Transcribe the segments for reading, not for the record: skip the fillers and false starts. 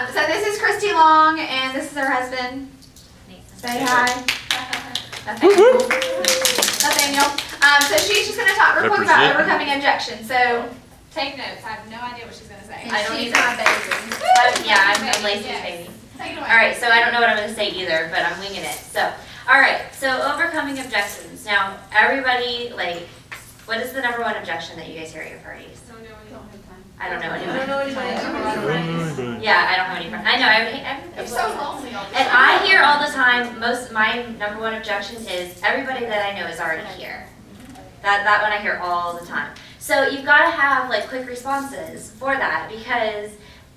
So this is Kristy Long, and this is her husband. Say hi. Nathaniel. So she's just going to talk real quick about overcoming objections. So take notes. I have no idea what she's going to say. I don't She's either. my baby. Yeah, I'm Lacey's baby. Take it away. All right, so I don't know what I'm going to say either, but I'm winging it. So, all right, so overcoming objections. Now, everybody, like, what is the number one objection that you guys hear at your parties? I don't know anyone. Yeah, I don't have any friends. I know. You're so lonely all the And time. I hear all the time, my number one objection is everybody that I know is already here. That one I hear all the time. So you've got to have like quick responses for that, because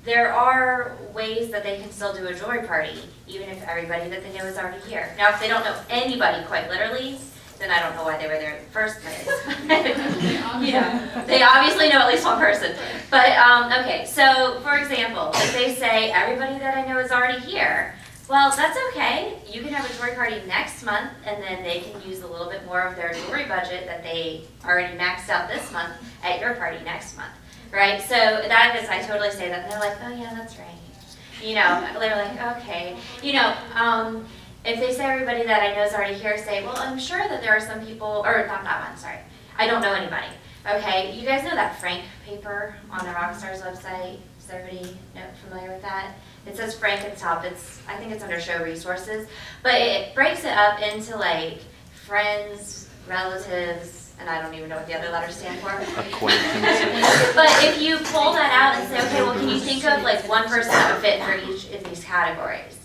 there are ways that they can still do a jewelry party, even if everybody that they know is already here. Now, if they don't know anybody quite literally, then I don't know why they were there in the first place. They obviously know at least one person. But, okay, so for example, if they say everybody that I know is already here, well, that's okay. You can have a jewelry party next month, and then they can use a little bit more of their jewelry budget that they already maxed out this month at your party next month, right? So that is, I totally say that, and they're like, oh yeah, that's right. You know, they're like, okay. You know, if they say everybody that I know is already here, say, well, I'm sure that there are some people, or not that one, sorry. I don't know anybody. Okay, you guys know that Frank paper on the Rockstars website? Is everybody familiar with that? It says Frank at the top. I think it's under show resources, but it breaks it up into like friends, relatives, and I don't even know what the other letters stand for. Acquaintances. But if you pull that out and say, okay, well, can you think of like one person that would fit for each of these categories?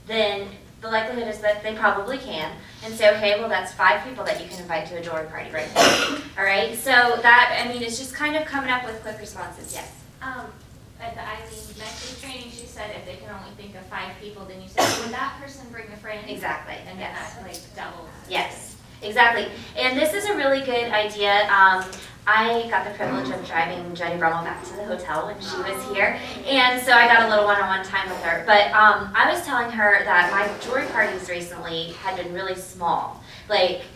Then the likelihood is that they probably can, and say, okay, well, that's 5 people that you can invite to a jewelry party right now. All right, so that, I mean, it's just kind of coming up with quick responses. Yes? At the Eileen Beckley training, she said if they can only think of 5 people, then you said, would that person bring a friend? Exactly. And then Yes. that like doubles. Yes, exactly. And this is a really good idea. I got the privilege of driving Jenny Brummel back to the hotel when she was here, and so I got a little one-on-one time with her. But I was telling her that my jewelry parties recently had been really small, like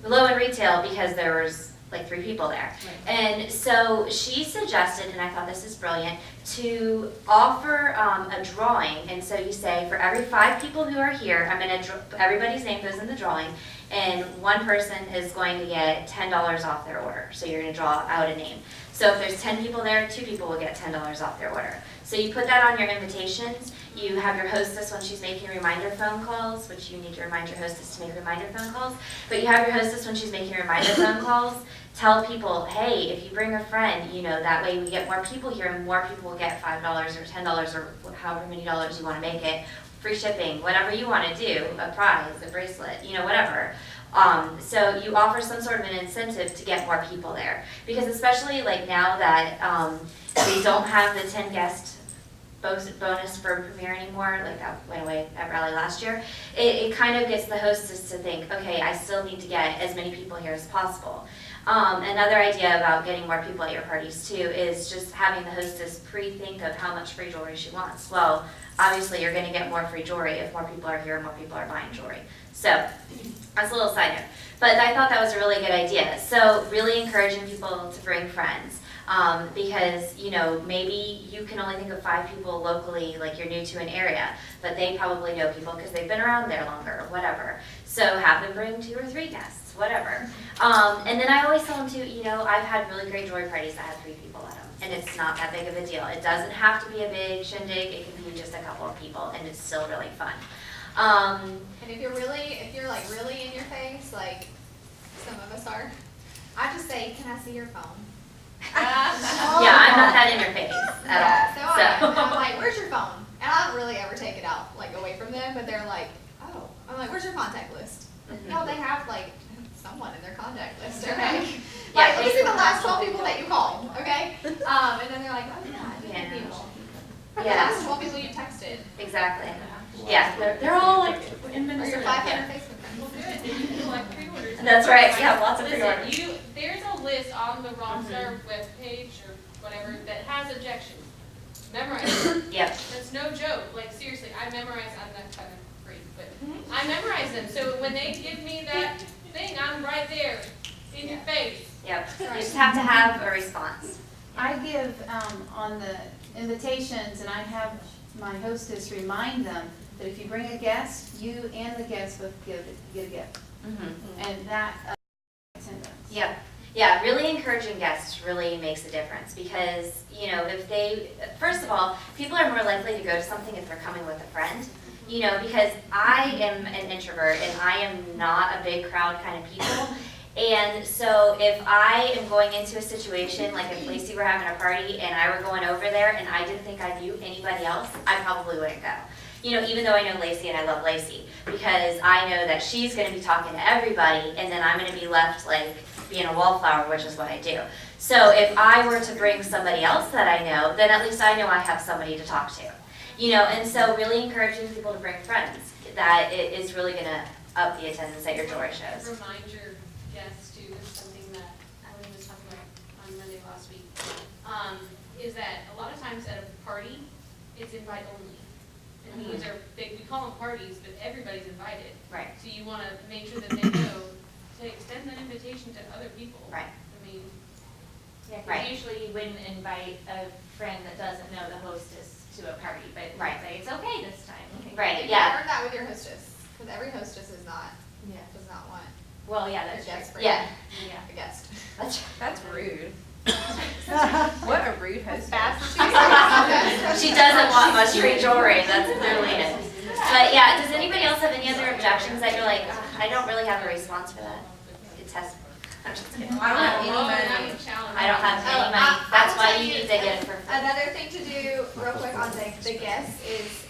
low in retail, because there was like 3 people there. And so she suggested, and I thought this is brilliant, to offer a drawing. And so you say, for every 5 people who are here, I'm going to, everybody's name goes in the drawing, and one person is going to get $10 off their order. So you're going to draw out a name. So if there's 10 people there, 2 people will get $10 off their order. So you put that on your invitations. You have your hostess when she's making reminder phone calls, which you need to remind your hostess to make reminder phone calls. But you have your hostess when she's making reminder phone calls. Tell people, hey, if you bring a friend, you know, that way we get more people here, and more people will get $5 or $10 or however many dollars you want to make it. Free shipping, whatever you want to do, a prize, a bracelet, you know, whatever. So you offer some sort of an incentive to get more people there. Because especially like now that they don't have the 10 guest bonus for premiere anymore, like that went away at Rally last year, it kind of gets the hostess to think, okay, I still need to get as many people here as possible. Another idea about getting more people at your parties too is just having the hostess pre-think of how much free jewelry she wants. Well, obviously you're going to get more free jewelry if more people are here and more people are buying jewelry. So that's a little side note. But I thought that was a really good idea. So really encouraging people to bring friends. Because, you know, maybe you can only think of 5 people locally, like you're new to an area, but they probably know people because they've been around there longer or whatever. So have them bring 2 or 3 guests, whatever. And then I always tell them to, you know, I've had really great jewelry parties that had 3 people at them, and it's not that big of a deal. It doesn't have to be a big shindig. It can be just a couple of people, and it's still really fun. And if you're like really in your face, like some of us are, I just say, can I see your phone? Yeah, I'm not that in your face at all. So I'm like, where's your phone? And I don't really ever take it out, like away from them, but they're like, oh. I'm like, where's your contact list? No, they have like someone in their contact list, okay? Like, let me see the last 12 people that you called, okay? And then they're like, oh yeah, I did people. The last 12 people you texted. Exactly. Yeah, they're all like in Or your Minnesota. 500 Facebook friends. Well, good. You like pre-orders. That's right. Yeah, lots of Listen, pre-orders. there's a list on the Rockstar webpage or whatever that has objections. Memorize them. Yep. That's no joke. Like seriously, I memorize. I'm not kind of freak, but I memorize them. So when they give me that thing, I'm right there in your face. Yep. You just have to have a response. I give on the invitations, and I have my hostess remind them that if you bring a guest, you and the guest both get a gift. And that attendance. Yep. Yeah, really encouraging guests really makes a difference because, you know, if they, first of all, people are more likely to go to something if they're coming with a friend. You know, because I am an introvert and I am not a big crowd kind of people. And so if I am going into a situation, like if Lacey were having a party and I were going over there and I didn't think I knew anybody else, I probably wouldn't go. You know, even though I know Lacey and I love Lacey, because I know that she's going to be talking to everybody and then I'm going to be left like being a wallflower, which is what I do. So if I were to bring somebody else that I know, then at least I know I have somebody to talk to. You know, and so really encouraging people to bring friends, that it is really going to up the attendance at your jewelry shows. Remind your guests too, is something that Eileen was talking about on Monday last week, is that a lot of times at a party, it's invite only. And these are big, we call them parties, but everybody's invited. Right. So you want to make sure that they know to extend that invitation to other people. Right. I mean, Yeah, 'cause Right. usually you wouldn't invite a friend that doesn't know the hostess to a party, but you Right. say, it's okay this time. Right, You yeah. learn that with your hostess, because every hostess is not, Yeah. does not want Well, yeah, their that's guest true. friend, Yeah. Yeah. a guest. That's rude. What a rude host. She doesn't want much free jewelry, that's clearly it. But yeah, does anybody else have any other objections that you're like, "Ugh, I don't really have a response for that? It's test. I'm just kidding. I don't have any money. that's a challenge. I don't have Oh, any money, I that's will why tell you you need to get it for free. Another thing to do real quick on the guests is,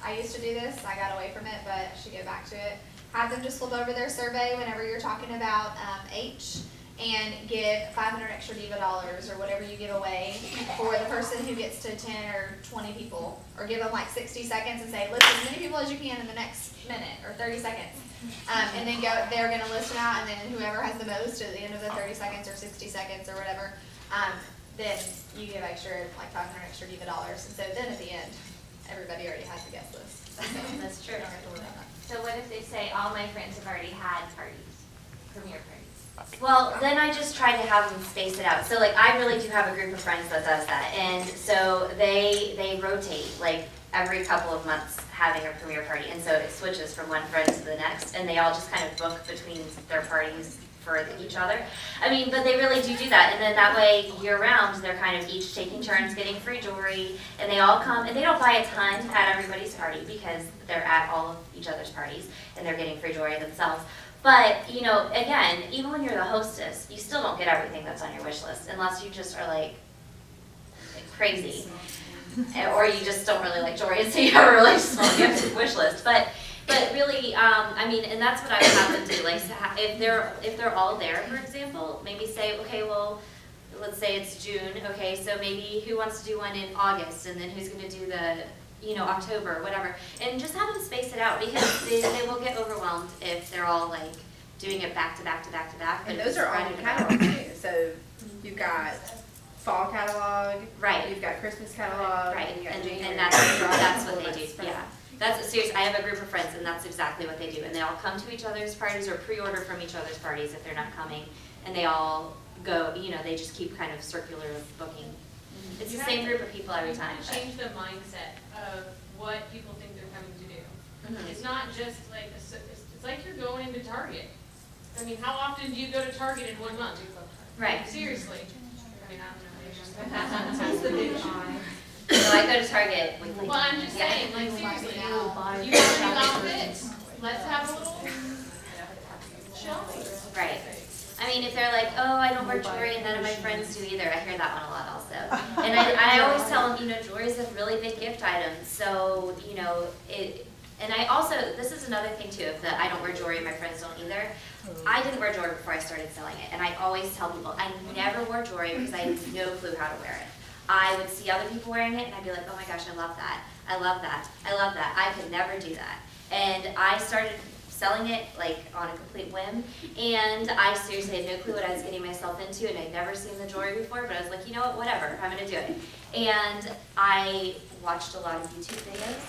I used to do this, I got away from it, but I should get back to it. Have them just flip over their survey whenever you're talking about H and give 500 extra diva dollars or whatever you give away for the person who gets to 10 or 20 people. Or give them like 60 seconds and say, list as many people as you can in the next minute or 30 seconds. And then they're gonna list them out, and then whoever has the most at the end of the 30 seconds or 60 seconds or whatever, then you give extra, like 500 extra diva dollars. And so then at the end, everybody already has the guest list. So That's true. you don't have to worry about that. So what if they say, all my friends have already had parties, premiere parties? Well, then I just try to have them space it out. So like I really do have a group of friends that does that. And so they rotate like every couple of months having a premiere party. And so it switches from one friend to the next and they all just kind of book between their parties for each other. I mean, but they really do that. And then that way year round, they're kind of each taking turns getting free jewelry and they all come and they don't buy a ton at everybody's party because they're at all of each other's parties and they're getting free jewelry themselves. But, you know, again, even when you're the hostess, you still don't get everything that's on your wish list unless you just are like crazy. Or you just don't really like jewelry, so you have a really small gift wish list. But really, I mean, and that's what I would have them do. Like, if they're all there, for example, maybe say, okay, well, let's say it's June. Okay, so maybe who wants to do one in August, and then who's going to do the, you know, October, whatever, and just have them space it out because they will get overwhelmed if they're all like doing it back to back to back to back. And but those it's are all spread in it out. catalogs too. So you've got fall catalog, Right. you've got Christmas catalog, Right, and you got and January. that's what they do, That's yeah. That's, seriously, I have a group of friends and that's exactly what they do. And they all come to each other's parties or pre-order from each other's parties if they're not coming. And they all go, you know, they just keep kind of circular booking. It's the You same have group of people every You time. have to change the mindset of what people think they're coming to do. Mhm. It's not just like, it's like you're going into Target. I mean, how often do you go to Target in 1 month? Right. Seriously. I mean, I don't know. That's the big eye. So I go to Target weekly. Well, I'm just Yeah. saying, like, seriously, you Now. have a new outfit, let's have a little showing. Right. I mean, if they're like, oh, I don't wear jewelry and none of my friends do either, I hear that one a lot also. And I always tell them, you know, jewelry is a really big gift item. So, you know, and I also, this is another thing too, if I don't wear jewelry and my friends don't either. I didn't wear jewelry before I started selling it. And I always tell people, I never wore jewelry because I had no clue how to wear it. I would see other people wearing it and I'd be like, oh my gosh, I love that. I love that. I love that. I could never do that. And I started selling it like on a complete whim, and I seriously had no clue what I was getting myself into, and I'd never seen the jewelry before, but I was like, you know what, whatever, I'm gonna do it. And I watched a lot of YouTube videos,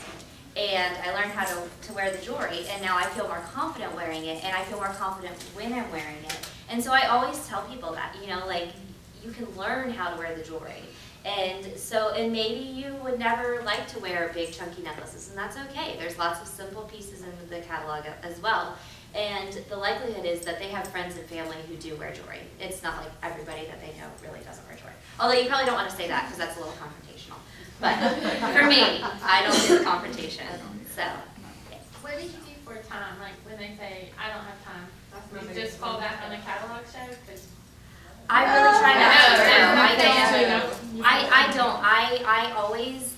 and I learned how to wear the jewelry, and now I feel more confident wearing it, and I feel more confident when I'm wearing it. And so I always tell people that, you know, like, you can learn how to wear the jewelry. And so, and maybe you would never like to wear big chunky necklaces, and that's okay. There's lots of simple pieces in the catalog as well. And the likelihood is that they have friends and family who do wear jewelry. It's not like everybody that they know really doesn't wear jewelry. Although you probably don't want to say that because that's a little confrontational. But for me, I don't do the confrontation. So, yeah. What do you do for time, like when they say, I don't have time? You just fall back on the catalog show? 'Cause I really try not to. No, I don't.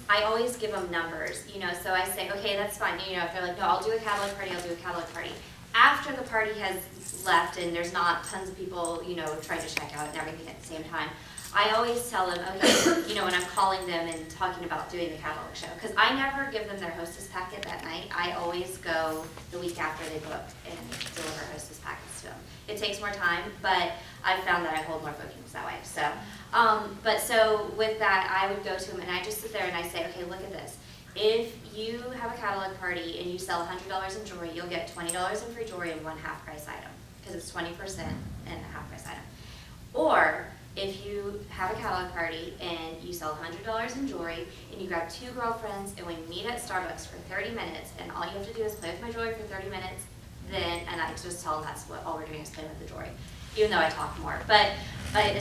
I always give them numbers, you know, so I say, okay, that's fine. You know, if they're like, no, I'll do a catalog party, I'll do a catalog party. After the party has left and there's not tons of people, you know, trying to check out and everything at the same time, I always tell them, okay, you know, when I'm calling them and talking about doing the catalog show, because I never give them their hostess packet that night. I always go the week after they book and deliver hostess packets to them. It takes more time, but I've found that I hold more bookings that way. So, so with that, I would go to them and I just sit there and I say, okay, look at this. If you have a catalog party and you sell $100 in jewelry, you'll get $20 in free jewelry and one half price item, because it's 20% and a half price item. Or if you have a catalog party and you sell $100 in jewelry and you grab 2 girlfriends and we meet at Starbucks for 30 minutes and all you have to do is play with my jewelry for 30 minutes, then, and I just tell them that's what all we're doing is playing with the jewelry, even though I talk more. But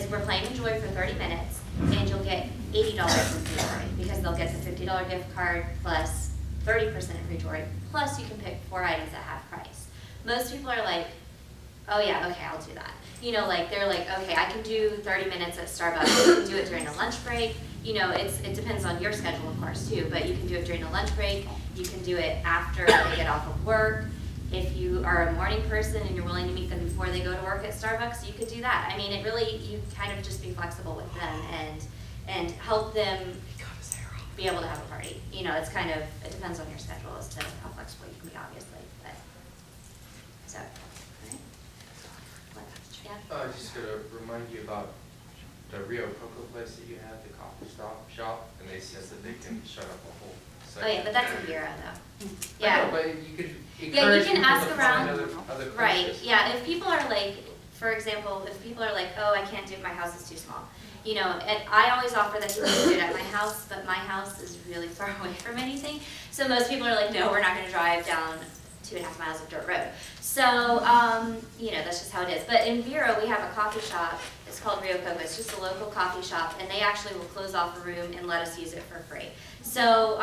we're playing with jewelry for 30 minutes and you'll get $80 in free jewelry because they'll get the $50 gift card plus 30% in free jewelry, plus you can pick 4 items at half price. Most people are like, oh yeah, okay, I'll do that. You know, like they're like, okay, I can do 30 minutes at Starbucks. You can do it during a lunch break. You know, it depends on your schedule, of course, too. But you can do it during a lunch break. You can do it after they get off of work. If you are a morning person and you're willing to meet them before they go to work at Starbucks, you could do that. I mean, it really, you kind of just be flexible with them and help them be able to have a party. You know, it's kind of, it depends on your schedule as to how flexible you can be, obviously. But so. I was just gonna remind you about the Rio Coco place that you had, the coffee shop, and they said that they can shut up a whole Oh yeah, section. but that's a Vera though. I know, Yeah, but you could yeah, encourage you can people ask to around. find other Right, places. yeah, if people are like, for example, if people are like, oh, I can't do it, my house is too small. You know, and I always offer that people can do it at my house, but my house is really far away from anything. So most people are like, no, we're not gonna drive down 2.5 miles of dirt road. So, you know, that's just how it is. But in Vero, we have a coffee shop. It's called Rio Coco. It's just a local coffee shop, and they actually will close off a room and let us use it for free. So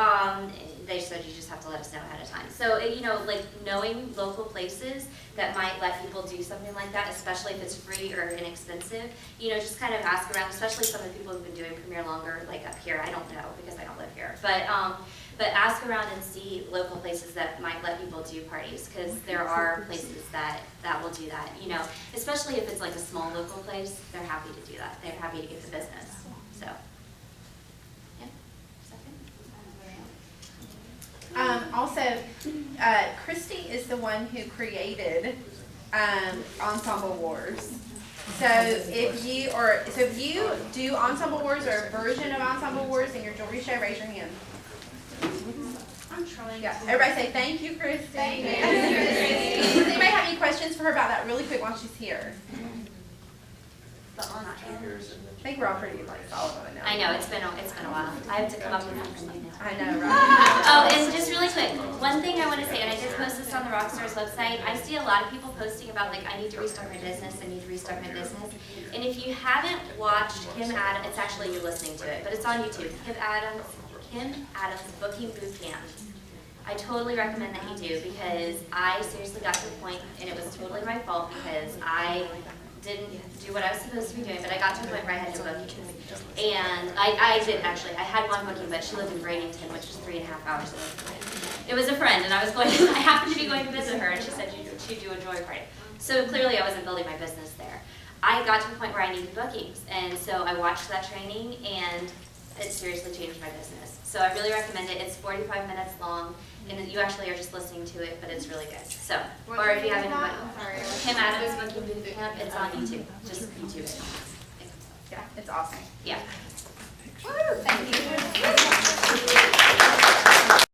they said you just have to let us know ahead of time. So, you know, like knowing local places that might let people do something like that, especially if it's free or inexpensive, you know, just kind of ask around, especially some of the people who've been doing Premier longer, like up here. I don't know because I don't live here. But ask around and see local places that might let people do parties, because there are places that will do that, you know, especially if it's like a small local place, they're happy to do that. They're happy to get the business, so. Yeah, second? Also, Kristy is the one who created Ensemble Wars. So if you do Ensemble Wars or a version of Ensemble Wars in your jewelry show, raise your hand. I'm trying. Yeah, everybody say thank you, Kristy. Thank you. Does anybody have any questions for her about that really quick while she's here? I think we're all pretty like solid on it now. I know, it's been a while. I have to come up with something new now. I know, right? Oh, and just really quick, one thing I want to say, and I did post this on the Rockstars website, I see a lot of people posting about like, I need to restart my business, I need to restart my business. And if you haven't watched Kim Adams, it's actually you're listening to it, but it's on YouTube. Kim Adams Booking Boot Camp. I totally recommend that you do, because I seriously got to the point, and it was totally my fault because I didn't do what I was supposed to be doing, but I got to the point where I had no bookings. And I didn't actually. I had one booking, but she lived in Bradenton, which was 3.5 hours away. It was a friend, and I happened to be going to visit her, and she said she'd do a jewelry party. So clearly I wasn't building my business there. I got to the point where I needed bookings, and so I watched that training, and it seriously changed my business. So I really recommend it. It's 45 minutes long, and you actually are just listening to it, but it's really good. So, or if you haven't, Kim Adams Booking Boot Camp, it's on YouTube. Just YouTube it. Yeah, it's awesome. Yeah. Woo, thank you.